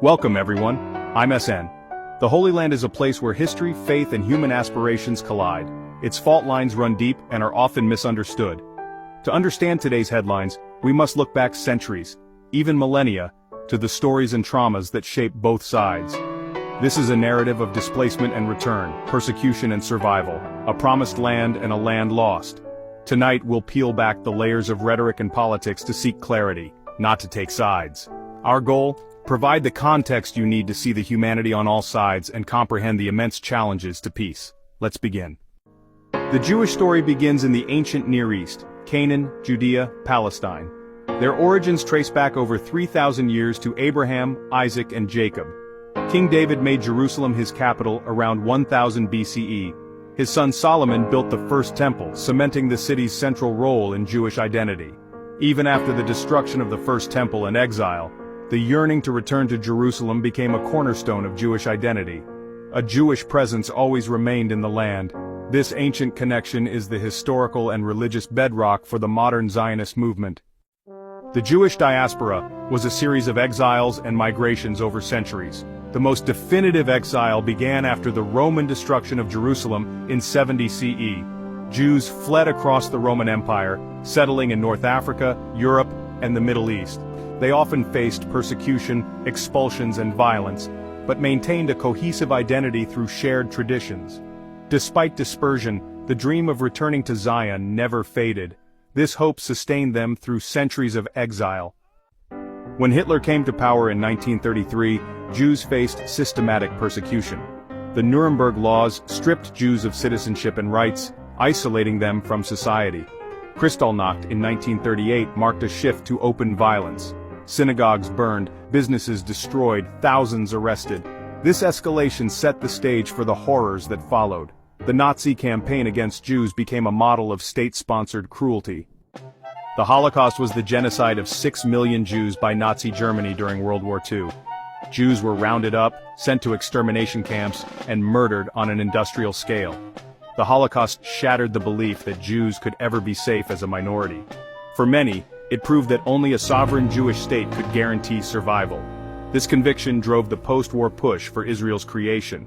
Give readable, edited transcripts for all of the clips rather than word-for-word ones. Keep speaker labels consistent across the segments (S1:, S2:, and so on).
S1: Welcome everyone, I'm SN. The Holy Land is a place where history, faith and human aspirations collide. Its fault lines run deep and are often misunderstood. To understand today's headlines, we must look back centuries, even millennia, to the stories and traumas that shape both sides. This is a narrative of displacement and return, persecution and survival, a promised land and a land lost. Tonight we'll peel back the layers of rhetoric and politics to seek clarity, not to take sides. Our goal? Provide the context you need to see the humanity on all sides and comprehend the immense challenges to peace. Let's begin. The Jewish story begins in the ancient Near East, Canaan, Judea, Palestine. Their origins trace back over 3,000 years to Abraham, Isaac and Jacob. King David made Jerusalem his capital around 1000 BCE. His son Solomon built the first temple, cementing the city's central role in Jewish identity. Even after the destruction of the first temple and exile, the yearning to return to Jerusalem became a cornerstone of Jewish identity. A Jewish presence always remained in the land. This ancient connection is the historical and religious bedrock for the modern Zionist movement. The Jewish diaspora was a series of exiles and migrations over centuries. The most definitive exile began after the Roman destruction of Jerusalem in 70 CE. Jews fled across the Roman Empire, settling in North Africa, Europe, and the Middle East. They often faced persecution, expulsions, and violence, but maintained a cohesive identity through shared traditions. Despite dispersion, the dream of returning to Zion never faded. This hope sustained them through centuries of exile. When Hitler came to power in 1933, Jews faced systematic persecution. The Nuremberg laws stripped Jews of citizenship and rights, isolating them from society. Kristallnacht in 1938 marked a shift to open violence. Synagogues burned, businesses destroyed, thousands arrested. This escalation set the stage for the horrors that followed. The Nazi campaign against Jews became a model of state-sponsored cruelty. The Holocaust was the genocide of 6 million Jews by Nazi Germany during World War II. Jews were rounded up, sent to extermination camps, and murdered on an industrial scale. The Holocaust shattered the belief that Jews could ever be safe as a minority. For many, it proved that only a sovereign Jewish state could guarantee survival. This conviction drove the post-war push for Israel's creation.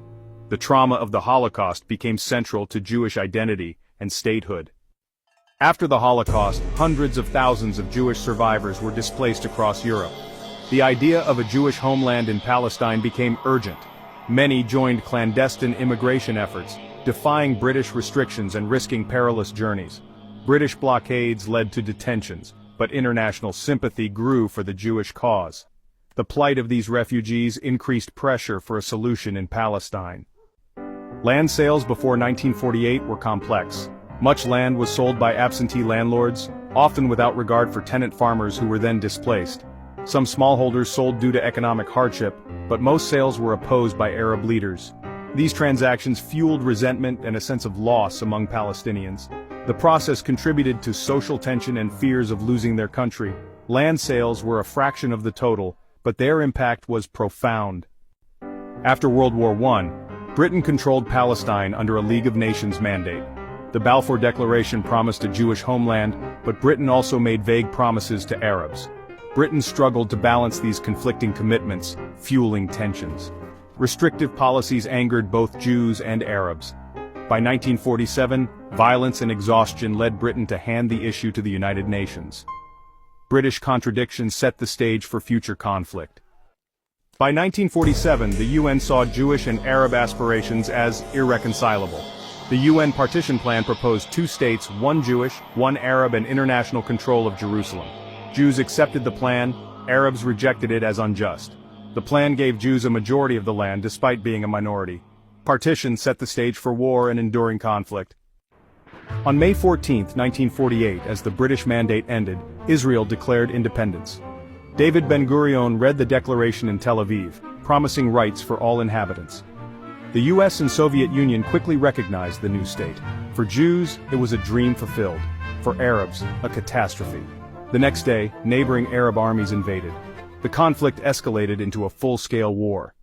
S1: The trauma of the Holocaust became central to Jewish identity and statehood. After the Holocaust, hundreds of thousands of Jewish survivors were displaced across Europe. The idea of a Jewish homeland in Palestine became urgent. Many joined clandestine immigration efforts, defying British restrictions and risking perilous journeys. British blockades led to detentions, but international sympathy grew for the Jewish cause. The plight of these refugees increased pressure for a solution in Palestine. Land sales before 1948 were complex. Much land was sold by absentee landlords, often without regard for tenant farmers who were then displaced. Some smallholders sold due to economic hardship, but most sales were opposed by Arab leaders. These transactions fueled resentment and a sense of loss among Palestinians. The process contributed to social tension and fears of losing their country. Land sales were a fraction of the total, but their impact was profound. After World War I, Britain controlled Palestine under a League of Nations mandate. The Balfour Declaration promised a Jewish homeland, but Britain also made vague promises to Arabs. Britain struggled to balance these conflicting commitments, fueling tensions. Restrictive policies angered both Jews and Arabs. By 1947, violence and exhaustion led Britain to hand the issue to the United Nations. British contradictions set the stage for future conflict. By 1947, the UN saw Jewish and Arab aspirations as irreconcilable. The UN partition plan proposed 2 states, 1 Jewish, 1 Arab, and international control of Jerusalem. Jews accepted the plan, Arabs rejected it as unjust. The plan gave Jews a majority of the land despite being a minority. Partition set the stage for war and enduring conflict. On May 14, 1948, as the British mandate ended, Israel declared independence. David Ben-Gurion read the declaration in Tel Aviv, promising rights for all inhabitants. The US and Soviet Union quickly recognized the new state. For Jews, it was a dream fulfilled. For Arabs, a catastrophe. The next day, neighboring Arab armies invaded. The conflict escalated into a full-scale war.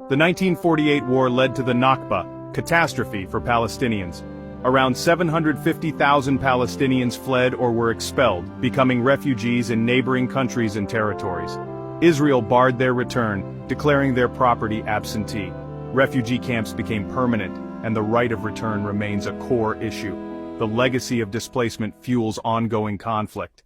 S1: The 1948 war led to the Nakba, catastrophe for Palestinians. Around 750,000 Palestinians fled or were expelled, becoming refugees in neighboring countries and territories. Israel barred their return, declaring their property absentee. Refugee camps became permanent, and the right of return remains a core issue. The legacy of displacement fuels ongoing conflict.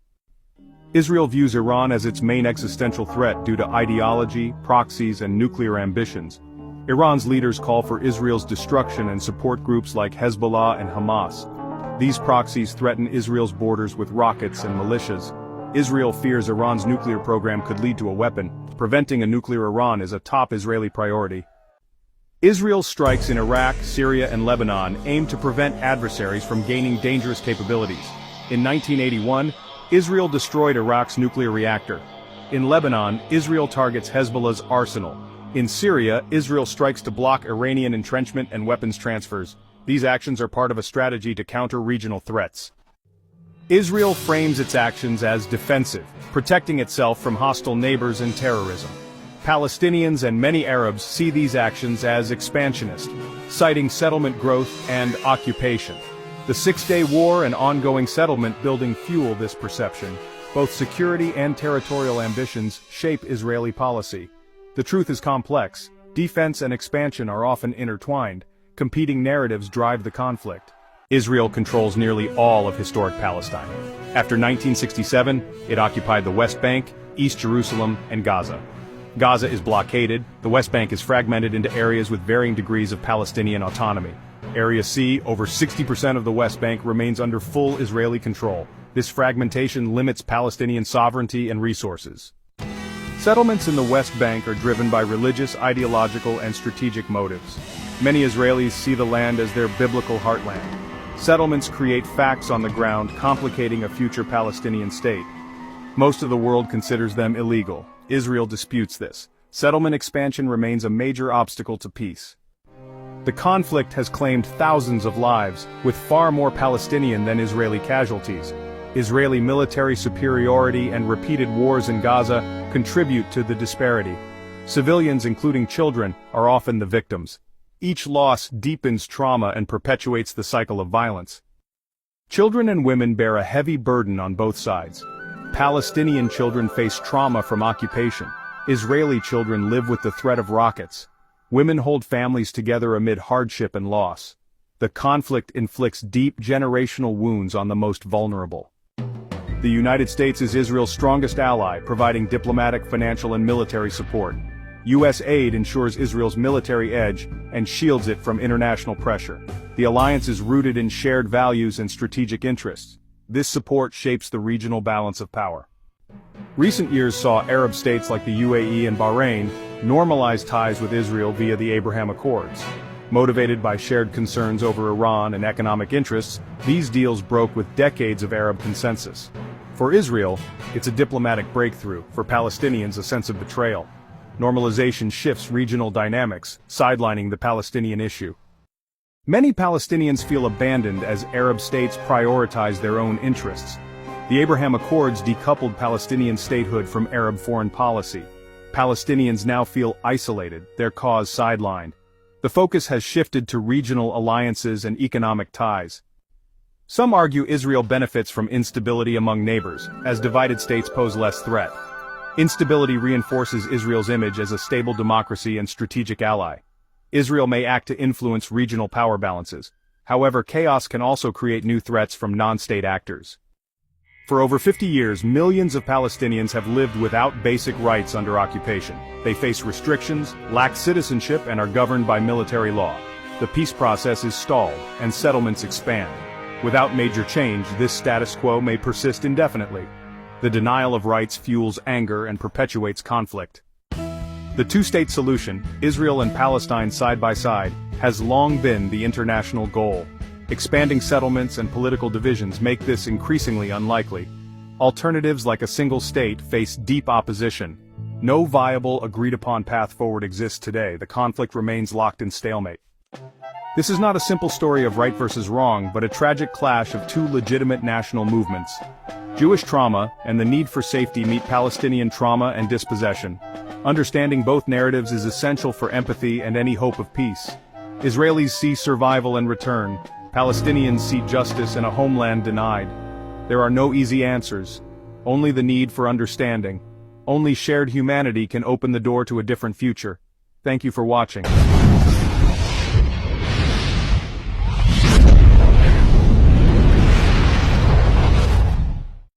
S1: Israel views Iran as its main existential threat due to ideology, proxies, and nuclear ambitions. Iran's leaders call for Israel's destruction and support groups like Hezbollah and Hamas. These proxies threaten Israel's borders with rockets and militias. Israel fears Iran's nuclear program could lead to a weapon. Preventing a nuclear Iran is a top Israeli priority. Israel's strikes in Iraq, Syria, and Lebanon aim to prevent adversaries from gaining dangerous capabilities. In 1981, Israel destroyed Iraq's nuclear reactor. In Lebanon, Israel targets Hezbollah's arsenal. In Syria, Israel strikes to block Iranian entrenchment and weapons transfers. These actions are part of a strategy to counter regional threats. Israel frames its actions as defensive, protecting itself from hostile neighbors and terrorism. Palestinians and many Arabs see these actions as expansionist, citing settlement growth and occupation. The Six-Day War and ongoing settlement building fuel this perception. Both security and territorial ambitions shape Israeli policy. The truth is complex. Defense and expansion are often intertwined. Competing narratives drive the conflict. Israel controls nearly all of historic Palestine. After 1967, it occupied the West Bank, East Jerusalem, and Gaza. Gaza is blockaded, the West Bank is fragmented into areas with varying degrees of Palestinian autonomy. Area C, over 60% of the West Bank, remains under full Israeli control. This fragmentation limits Palestinian sovereignty and resources. Settlements in the West Bank are driven by religious, ideological, and strategic motives. Many Israelis see the land as their biblical heartland. Settlements create facts on the ground, complicating a future Palestinian state. Most of the world considers them illegal. Israel disputes this. Settlement expansion remains a major obstacle to peace. The conflict has claimed thousands of lives, with far more Palestinian than Israeli casualties. Israeli military superiority and repeated wars in Gaza contribute to the disparity. Civilians, including children, are often the victims. Each loss deepens trauma and perpetuates the cycle of violence. Children and women bear a heavy burden on both sides. Palestinian children face trauma from occupation. Israeli children live with the threat of rockets. Women hold families together amid hardship and loss. The conflict inflicts deep generational wounds on the most vulnerable. The United States is Israel's strongest ally, providing diplomatic, financial, and military support. U.S. aid ensures Israel's military edge and shields it from international pressure. The alliance is rooted in shared values and strategic interests. This support shapes the regional balance of power. Recent years saw Arab states like the UAE and Bahrain normalize ties with Israel via the Abraham Accords. Motivated by shared concerns over Iran and economic interests, these deals broke with decades of Arab consensus. For Israel, it's a diplomatic breakthrough. For Palestinians, a sense of betrayal. Normalization shifts regional dynamics, sidelining the Palestinian issue. Many Palestinians feel abandoned as Arab states prioritize their own interests. The Abraham Accords decoupled Palestinian statehood from Arab foreign policy. Palestinians now feel isolated, their cause sidelined. The focus has shifted to regional alliances and economic ties. Some argue Israel benefits from instability among neighbors, as divided states pose less threat. Instability reinforces Israel's image as a stable democracy and strategic ally. Israel may act to influence regional power balances. However, chaos can also create new threats from non-state actors. For over 50 years, millions of Palestinians have lived without basic rights under occupation. They face restrictions, lack citizenship, and are governed by military law. The peace process is stalled, and settlements expand. Without major change, this status quo may persist indefinitely. The denial of rights fuels anger and perpetuates conflict. The two-state solution, Israel and Palestine side by side, has long been the international goal. Expanding settlements and political divisions make this increasingly unlikely. Alternatives like a single state face deep opposition. No viable, agreed-upon path forward exists today. The conflict remains locked in stalemate. This is not a simple story of right versus wrong, but a tragic clash of two legitimate national movements. Jewish trauma and the need for safety meet Palestinian trauma and dispossession. Understanding both narratives is essential for empathy and any hope of peace. Israelis see survival and return. Palestinians see justice and a homeland denied. There are no easy answers, only the need for understanding. Only shared humanity can open the door to a different future. Thank you for watching.